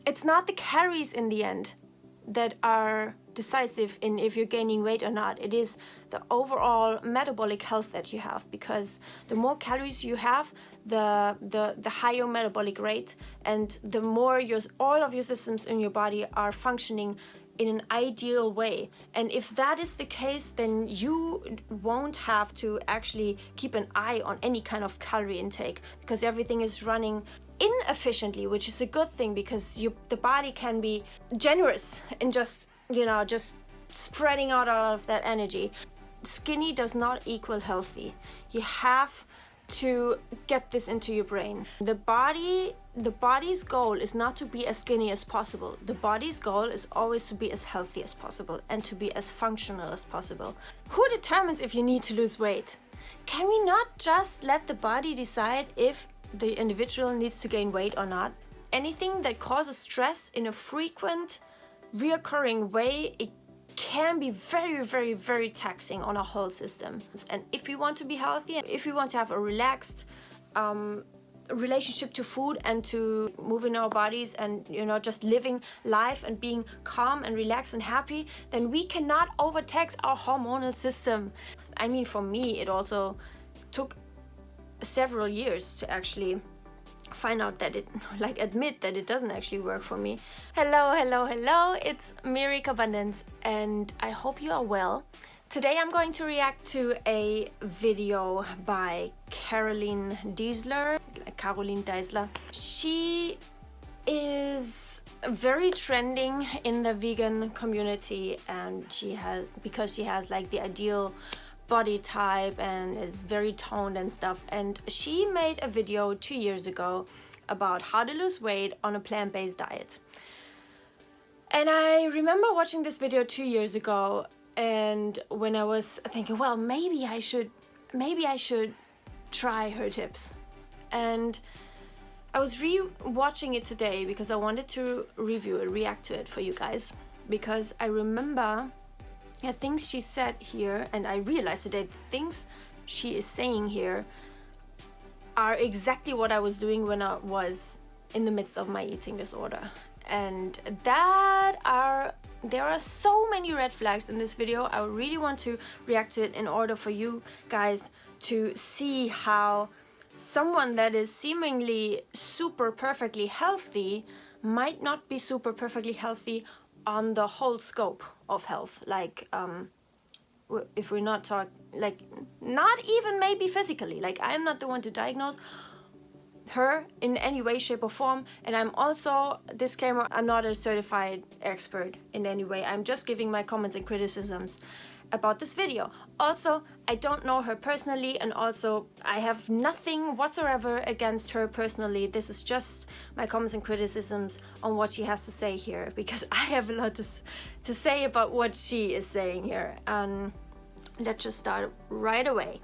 it's not the calories in the end that are decisive in if you're gaining weight or not. It is the overall metabolic health that you have, because the more calories you have, the higher metabolic rate, and the more all of your systems in your body are functioning in an ideal way. And if that is the case, then you won't have to actually keep an eye on any kind of calorie intake, because everything is running inefficiently, which is a good thing, because the body can be generous in just spreading out all of that energy. Skinny does not equal healthy. You have to get this into your brain. The body's goal is not to be as skinny as possible. The body's goal is always to be as healthy as possible and to be as functional as possible. Who determines if you need to lose weight? Can we not just let the body decide if the individual needs to gain weight or not? Anything that causes stress in a frequent, reoccurring way, it can be very, very, very taxing on our whole system. And if we want to be healthy, if we want to have a relaxed relationship to food and to moving our bodies and just living life and being calm and relaxed and happy, then we cannot overtax our hormonal system. I mean, for me, it also took several years to actually find out that admit that it doesn't actually work for me. Hello, it's Miri Carbundance, and I hope you are well. Today I'm going to react to a video by Caroline Diesler. She is very trending in the vegan community, and because she has like the ideal body type and is very toned and stuff. And she made a video 2 years ago about how to lose weight on a plant-based diet. And I remember watching this video 2 years ago, and when I was thinking, well, maybe I should try her tips. And I was re-watching it today because I wanted to review it, react to it for you guys, because I remember things she said here, and I realized today the things she is saying here are exactly what I was doing when I was in the midst of my eating disorder. And there are so many red flags in this video. I really want to react to it in order for you guys to see how someone that is seemingly super perfectly healthy might not be super perfectly healthy on the whole scope of health. Like if we're not talking, like, not even maybe physically, like I'm not the one to diagnose her in any way, shape or form. And I'm also, disclaimer, I'm not a certified expert in any way. I'm just giving my comments and criticisms about this video. Also, I don't know her personally, and also I have nothing whatsoever against her personally. This is just my comments and criticisms on what she has to say here, because I have a lot to say about what she is saying here. Let's just start right away.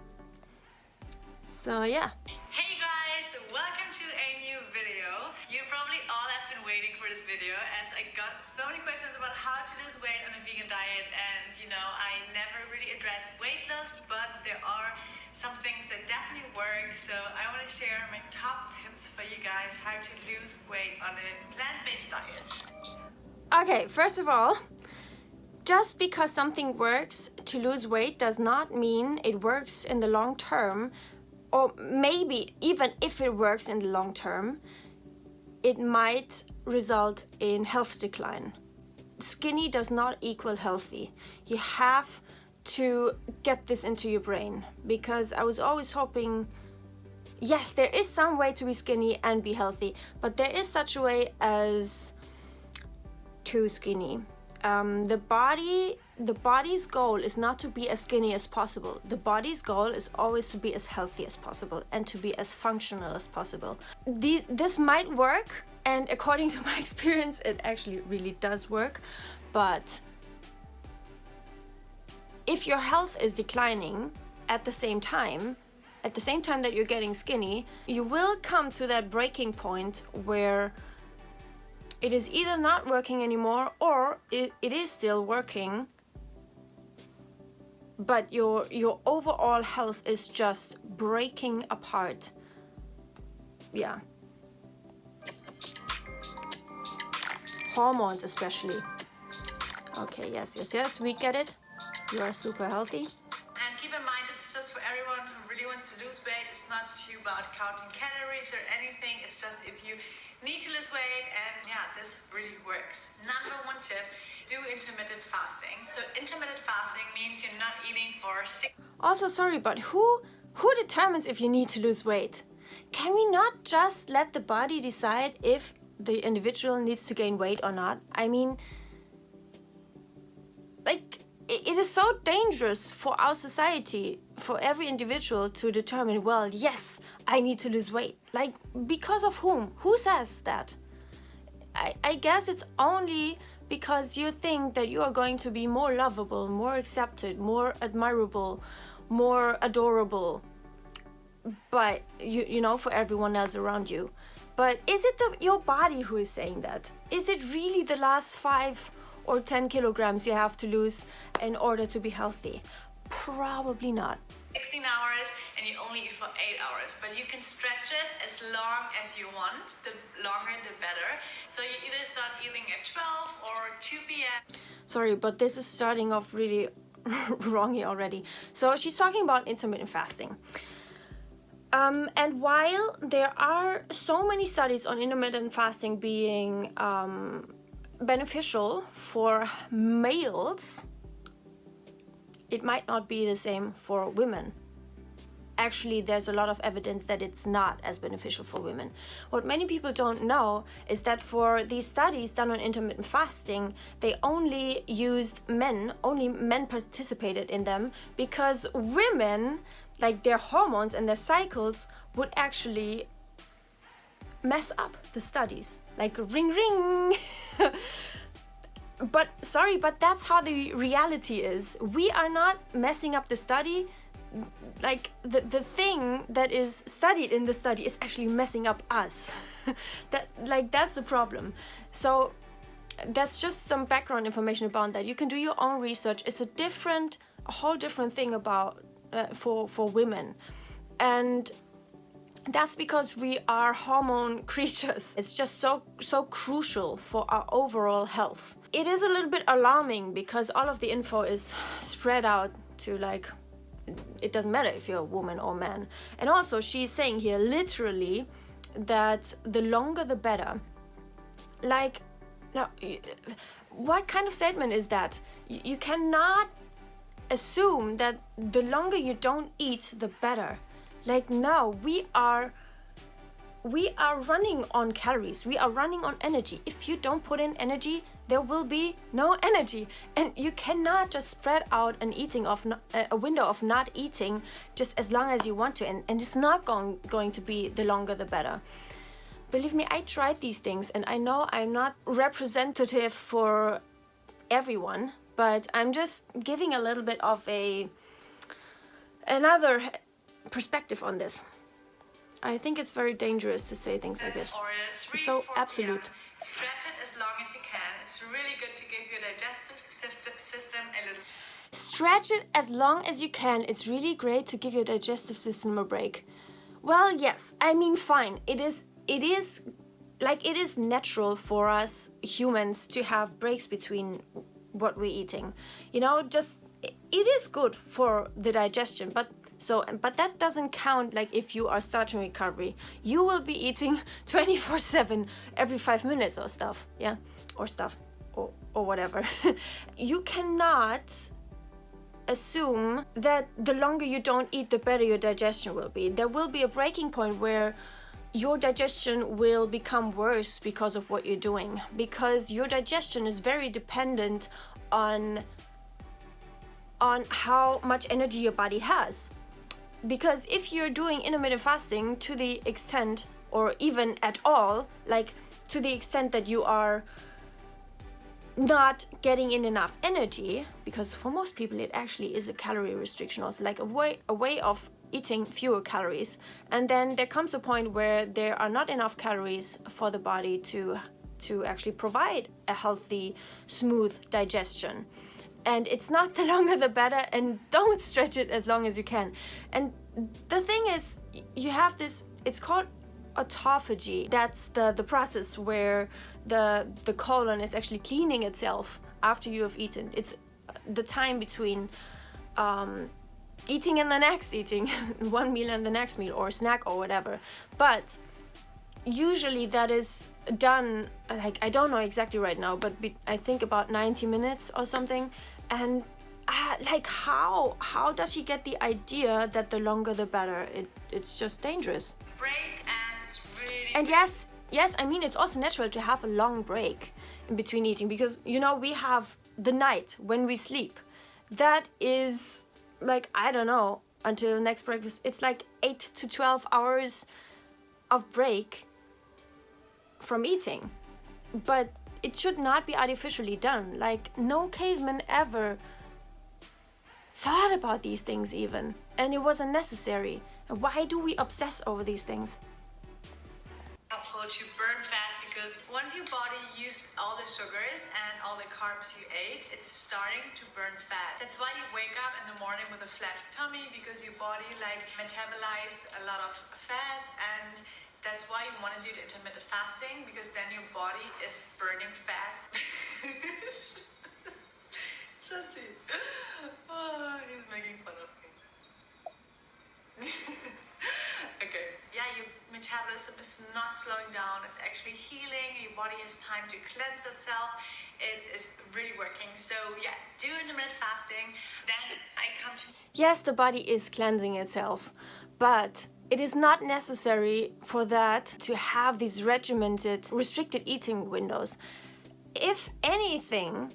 So yeah. Hey guys, welcome to a new video. You probably all have been waiting for this video, as I got so many questions about how to lose weight on a vegan diet, and I never really address weight loss, but there are some things that definitely work. So I want to share my top tips for you guys how to lose weight on a plant-based diet. Okay, first of all, just because something works to lose weight does not mean it works in the long term. Or maybe even if it works in the long term, it might result in health decline. Skinny does not equal healthy. You have to get this into your brain, because I was always hoping, yes, there is some way to be skinny and be healthy, but there is such a way as too skinny. The body's goal is not to be as skinny as possible. The body's goal is always to be as healthy as possible and to be as functional as possible. This might work, and according to my experience, it actually really does work. But if your health is declining at the same time that you're getting skinny, you will come to that breaking point where it is either not working anymore, or it is still working, but your overall health is just breaking apart. Yeah. hormones especially. Okay, yes, we get it. You are super healthy. And keep in mind, this is just for everyone who really wants to lose weight. It's not too about counting calories or anything. It's just if you need to lose weight, and yeah, this really works. Number one tip, do intermittent fasting. So intermittent fasting means you're not eating for 6. Also, sorry, but who determines if you need to lose weight? Can we not just let the body decide if the individual needs to gain weight or not? I mean, like, it is so dangerous for our society, for every individual to determine, well, yes, I need to lose weight. Like, because of whom? Who says that? I guess it's only because you think that you are going to be more lovable, more accepted, more admirable, more adorable, but you know, for everyone else around you. But is it your body who is saying that? Is it really the last 5 or 10 kilograms you have to lose in order to be healthy? Probably not. 16 hours and you only eat for 8 hours, but you can stretch it as long as you want. The longer the better. So you either start eating at 12 or 2 p.m. Sorry, but this is starting off really wrong here already. So she's talking about intermittent fasting. And while there are so many studies on intermittent fasting being beneficial for males, it might not be the same for women. Actually, there's a lot of evidence that it's not as beneficial for women. What many people don't know is that for these studies done on intermittent fasting, they only used men, only men participated in them, because women, like their hormones and their cycles, would actually mess up the studies. Like, ring ring. But sorry, but that's how the reality is. We are not messing up the study. Like, the thing that is studied in the study is actually messing up us. That's the problem. So that's just some background information about that. You can do your own research. It's a whole different thing about for women. And that's because we are hormone creatures. It's just so crucial for our overall health. It is a little bit alarming because all of the info is spread out to, like, it doesn't matter if you're a woman or man. And also, she's saying here literally that the longer the better. Like, now, what kind of statement is that? You cannot assume that the longer you don't eat, the better. Like, no, we are running on calories. We are running on energy. If you don't put in energy, there will be no energy. And you cannot just spread out an eating of a window of not eating just as long as you want to. And it's not going to be the longer the better. Believe me, I tried these things, and I know I'm not representative for everyone, but I'm just giving a little bit of another perspective on this. I think it's very dangerous to say things like this. It's so absolute. Stretch it as long as you can. It's really good to give your digestive system a little. Stretch it as long as you can. It's really great to give your digestive system a break. Well, yes, I mean, fine. It is natural for us humans to have breaks between what we're eating. You know, just it is good for the digestion, but that doesn't count. Like, if you are starting recovery, you will be eating 24/7 every 5 minutes or stuff, or whatever. You cannot assume that the longer you don't eat, the better your digestion will be. There will be a breaking point where your digestion will become worse because of what you're doing, because your digestion is very dependent on how much energy your body has. Because if you're doing intermittent fasting to the extent, or even at all, like to the extent that you are not getting in enough energy, because for most people it actually is a calorie restriction, also like a way of eating fewer calories, and then there comes a point where there are not enough calories for the body to actually provide a healthy, smooth digestion. And it's not the longer the better, and don't stretch it as long as you can. And the thing is, you have this, it's called autophagy. That's the process where the colon is actually cleaning itself after you have eaten. It's the time between eating and the next eating, one meal and the next meal, or snack or whatever. But usually that is done, like, I don't know exactly right now, but I think about 90 minutes or something. And like, how does she get the idea that the longer the better? It's just dangerous. Break, and it's really. And yes, I mean, it's also natural to have a long break in between eating, because, you know, we have the night when we sleep. That is like, I don't know, until next breakfast, it's like 8 to 12 hours of break from eating. But it should not be artificially done. Like, no caveman ever thought about these things even, and it wasn't necessary. And why do we obsess over these things? Helpful to burn fat, because once your body used all the sugars and all the carbs you ate, it's starting to burn fat. That's why you wake up in the morning with a flat tummy, because your body like metabolized a lot of fat. And that's why you want to do the intermittent fasting, because then your body is burning fat. Schatzi. Oh, he's making fun of me. Okay. Yeah, your metabolism is not slowing down. It's actually healing. Your body has time to cleanse itself. It is really working. So yeah, do intermittent fasting. Then I come to... Yes, the body is cleansing itself, but it is not necessary for that to have these regimented, restricted eating windows. If anything,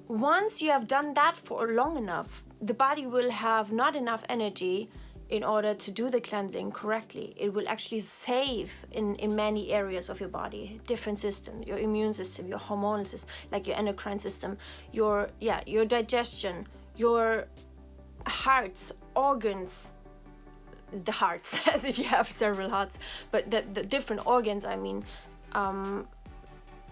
once you have done that for long enough, the body will have not enough energy in order to do the cleansing correctly. It will actually save in many areas of your body, different systems, your immune system, your hormonal system, like your endocrine system, your digestion, your hearts, organs, the hearts, as if you have several hearts, but the different organs, I mean,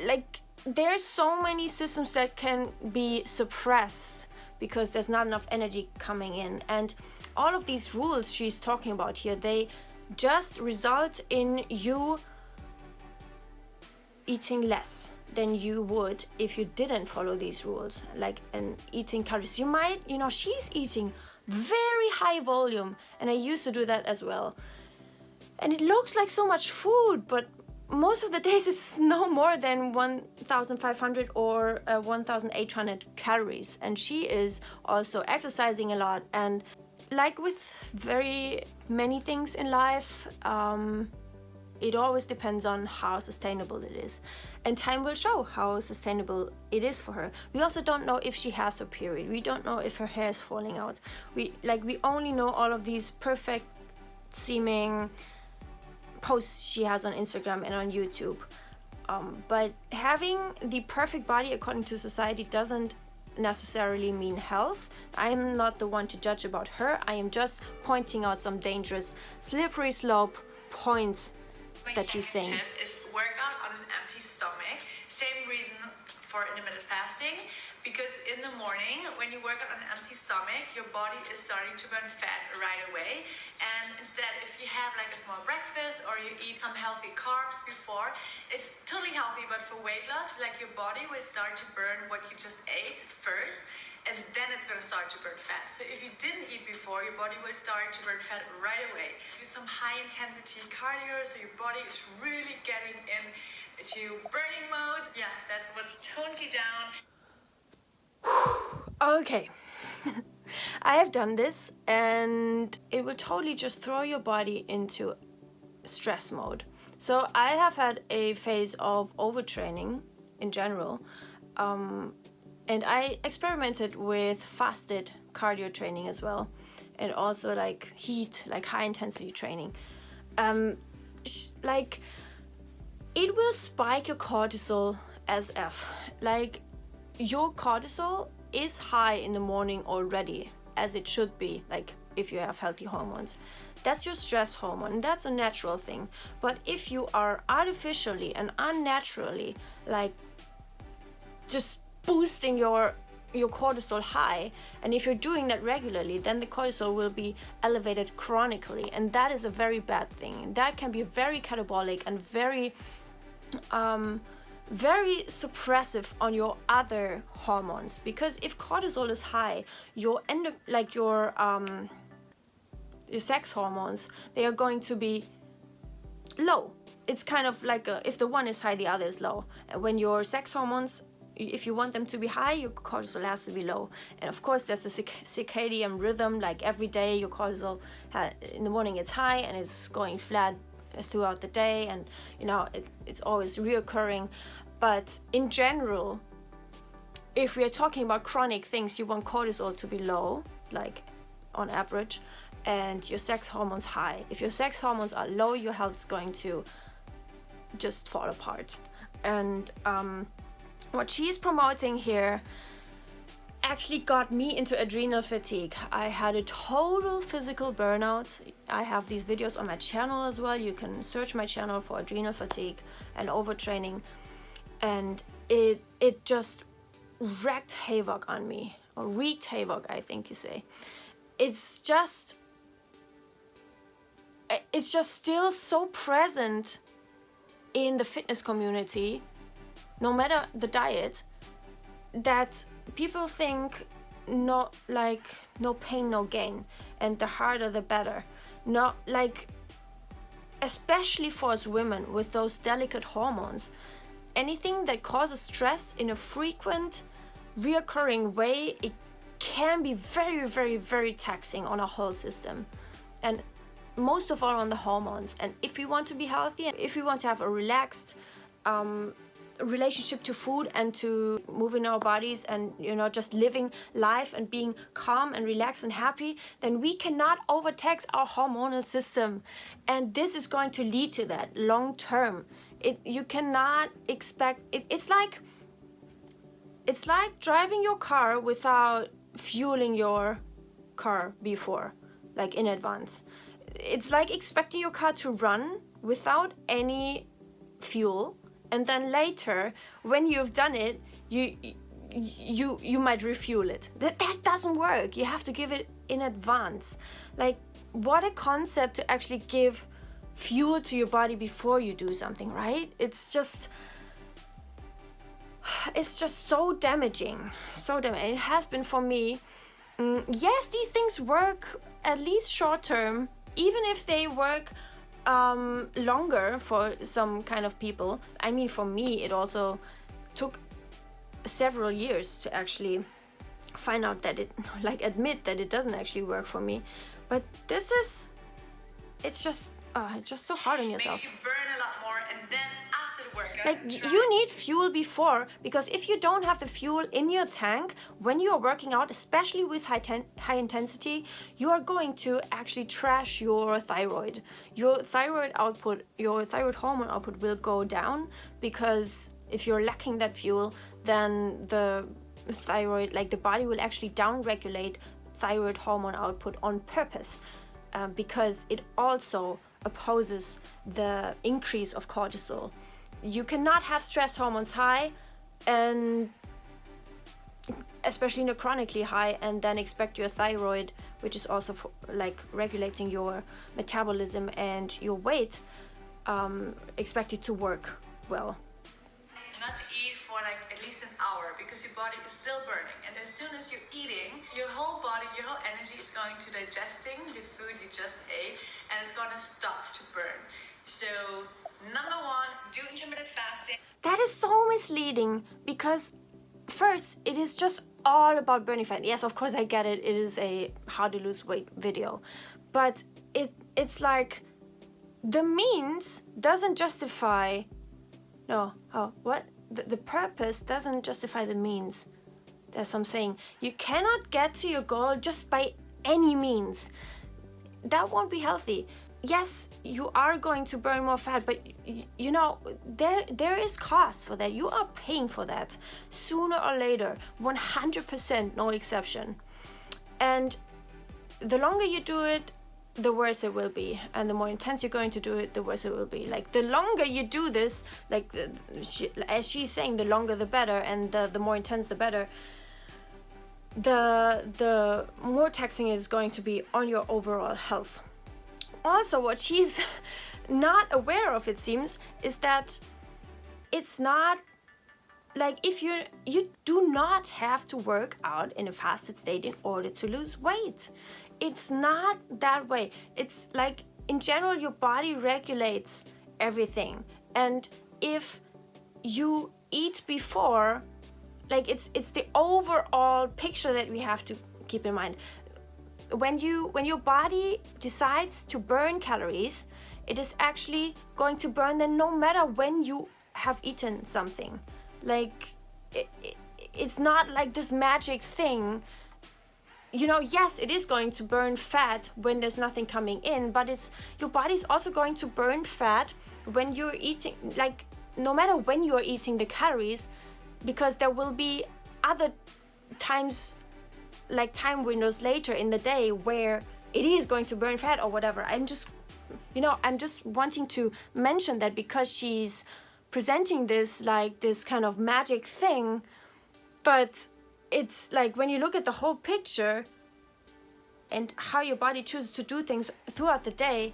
like, there's so many systems that can be suppressed because there's not enough energy coming in. And all of these rules she's talking about here, they just result in you eating less than you would if you didn't follow these rules, like, and eating calories. You might, you know, she's eating very high volume, and I used to do that as well. And it looks like so much food, but most of the days it's no more than 1,500 or 1,800 calories. And she is also exercising a lot. And like with very many things in life, it always depends on how sustainable it is. And time will show how sustainable it is for her. We also don't know if she has her period. We don't know if her hair is falling out. We only know all of these perfect seeming posts she has on Instagram and on YouTube. But having the perfect body according to society doesn't necessarily mean health. I am not the one to judge about her. I am just pointing out some dangerous, slippery slope points that she's saying. My second tip is work out on an empty stomach. Same reason for intermittent fasting, because in the morning when you work out on an empty stomach, your body is starting to burn fat right away. And instead, if you have like a small breakfast or you eat some healthy carbs before, it's totally healthy. But for weight loss, like, your body will start to burn what you just ate first, and then it's going to start to burn fat. So if you didn't eat before, your body will start to burn fat right away. Do some high intensity cardio so your body is really getting into burning mode. Yeah, that's what tones you down. Okay. I have done this, and it will totally just throw your body into stress mode. So I have had a phase of overtraining in general, and I experimented with fasted cardio training as well, and also like heat, like high intensity training. Like, it will spike your cortisol as F. Like, your cortisol is high in the morning already, as it should be, like, if you have healthy hormones. That's your stress hormone. That's a natural thing. But if you are artificially and unnaturally, like, just boosting your cortisol high, and if you're doing that regularly, then the cortisol will be elevated chronically, and that is a very bad thing. That can be very catabolic and very very suppressive on your other hormones, because if cortisol is high, your sex hormones, they are going to be low. It's kind of like if the one is high, the other is low. And when your sex hormones, if you want them to be high, your cortisol has to be low. And of course, there's a circadian rhythm. Like every day, your cortisol in the morning it's high and it's going flat throughout the day, and you know it's always reoccurring. But in general, if we are talking about chronic things, you want cortisol to be low, like on average, and your sex hormones high. If your sex hormones are low, your health is going to just fall apart. And what she's promoting here actually got me into adrenal fatigue. I had a total physical burnout. I have these videos on my channel as well. You can search my channel for adrenal fatigue and overtraining, and it just wreaked havoc on me, or wreaked havoc, I think you say. It's just still so present in the fitness community, no matter the diet, that people think no pain, no gain, and the harder the better. Not like, especially for us women with those delicate hormones, anything that causes stress in a frequent, reoccurring way, it can be very, very, very taxing on our whole system, and most of all on the hormones. And if we want to be healthy, and if we want to have a relaxed relationship to food and to moving our bodies and, you know, just living life and being calm and relaxed and happy, then we cannot overtax our hormonal system. And this is going to lead to that long term. You cannot expect it. It's like driving your car without fueling your car before, like in advance. It's like expecting your car to run without any fuel, and then later, when you've done it, you might refuel it. That doesn't work. You have to give it in advance. Like, what a concept to actually give fuel to your body before you do something, right? It's just so damaging. So damaging. It has been for me. Yes, these things work at least short term, even if they work longer for some kind of people. I mean, for me, it also took several years to actually find out that admit that it doesn't actually work for me. But it's just so hard on yourself. Makes you burn a lot more, and then after the workout, like, you need fuel before, because if you don't have the fuel in your tank when you are working out, especially with high intensity, you are going to actually trash your thyroid. Your thyroid hormone output will go down, because if you're lacking that fuel, then the thyroid, like the body, will actually downregulate thyroid hormone output on purpose, because it also opposes the increase of cortisol. You cannot have stress hormones high, and especially not chronically high, and then expect your thyroid, which is also regulating your metabolism and your weight, expect it to work well. Not to eat for like at least an hour, because your body is still burning, and as soon as you're eating, your whole body, your whole energy is going to digesting the food you just ate, and it's going to stop to burn. So number one, do intermittent fasting. That is so misleading, because first, it is just all about burning fat. Yes, of course, I get it. It is a how to lose weight video, but it's like the means doesn't justify. The purpose doesn't justify the means. That's what I'm saying. You cannot get to your goal just by any means. That won't be healthy. Yes, you are going to burn more fat, but you know, there is cost for that. You are paying for that sooner or later, 100%, no exception. And the longer you do it, the worse it will be, and the more intense you're going to do it, the worse it will be. Like, the longer you do this, as she's saying, the longer the better, and the more intense the better, the more taxing it is going to be on your overall health. Also, what she's not aware of, it seems, is that it's not like if you do not have to work out in a fasted state in order to lose weight. It's not that way. It's like in general your body regulates everything, and if you eat before, like it's the overall picture that we have to keep in mind. When your body decides to burn calories, it is actually going to burn them no matter when you have eaten something. Like it's not like this magic thing. You know, yes, it is going to burn fat when there's nothing coming in, but it's your body's also going to burn fat when you're eating, like no matter when you're eating the calories, because there will be other times, like time windows later in the day where it is going to burn fat or whatever. I'm just wanting to mention that because she's presenting this like this kind of magic thing, but it's like when you look at the whole picture and how your body chooses to do things throughout the day,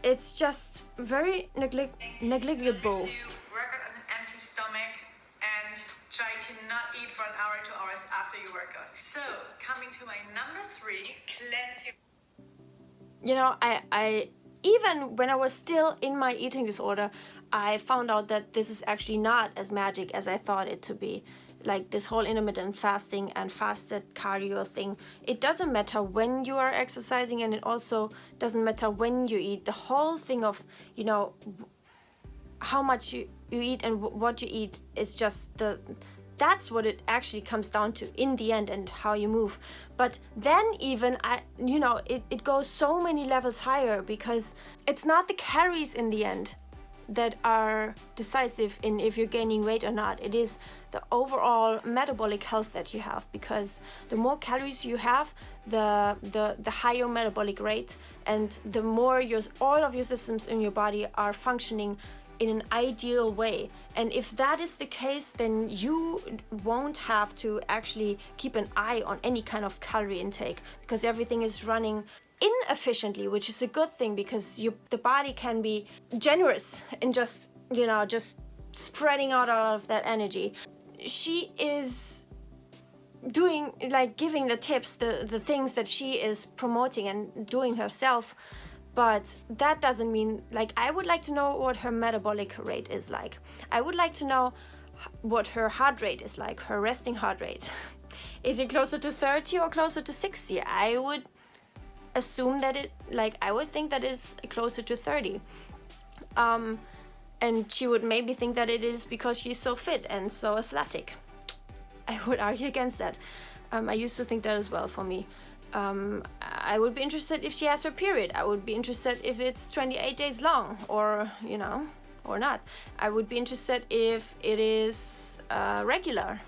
it's just very negligible. To work out on an empty stomach and try to not eat for an hour, 2 hours after you work out. So, coming to my number 3, cleanse your... You know, I even when I was still in my eating disorder, I found out that this is actually not as magic as I thought it to be. Like this whole intermittent fasting and fasted cardio thing, it doesn't matter when you are exercising, and it also doesn't matter when you eat. The whole thing of, you know, how much you eat and what you eat is just that's what it actually comes down to in the end, and how you move. But then even it goes so many levels higher, because it's not the calories in the end that are decisive in if you're gaining weight or not. It is the overall metabolic health that you have, because the more calories you have, the higher metabolic rate, and the more all of your systems in your body are functioning in an ideal way. And if that is the case, then you won't have to actually keep an eye on any kind of calorie intake, because everything is running inefficiently, which is a good thing, because the body can be generous in just spreading out all of that energy. She is doing, like, giving the tips, the things that she is promoting and doing herself, but that doesn't mean, like, I would like to know what her metabolic rate is like. I would like to know what her heart rate is like, her resting heart rate. Is it closer to 30 or closer to 60? I would assume that I would think that it's closer to 30. And she would maybe think that it is because she's so fit and so athletic. I would argue against that. I used to think that as well for me. I would be interested if she has her period. I would be interested if it's 28 days long, or or not. I would be interested if it is regular,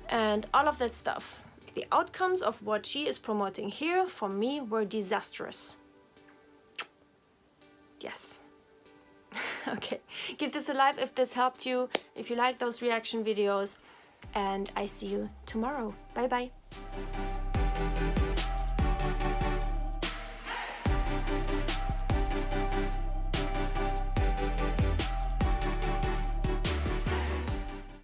and all of that stuff. The outcomes of what she is promoting here for me were disastrous. Yes. Okay, give this a like if this helped you, if you like those reaction videos, and I see you tomorrow. Bye bye.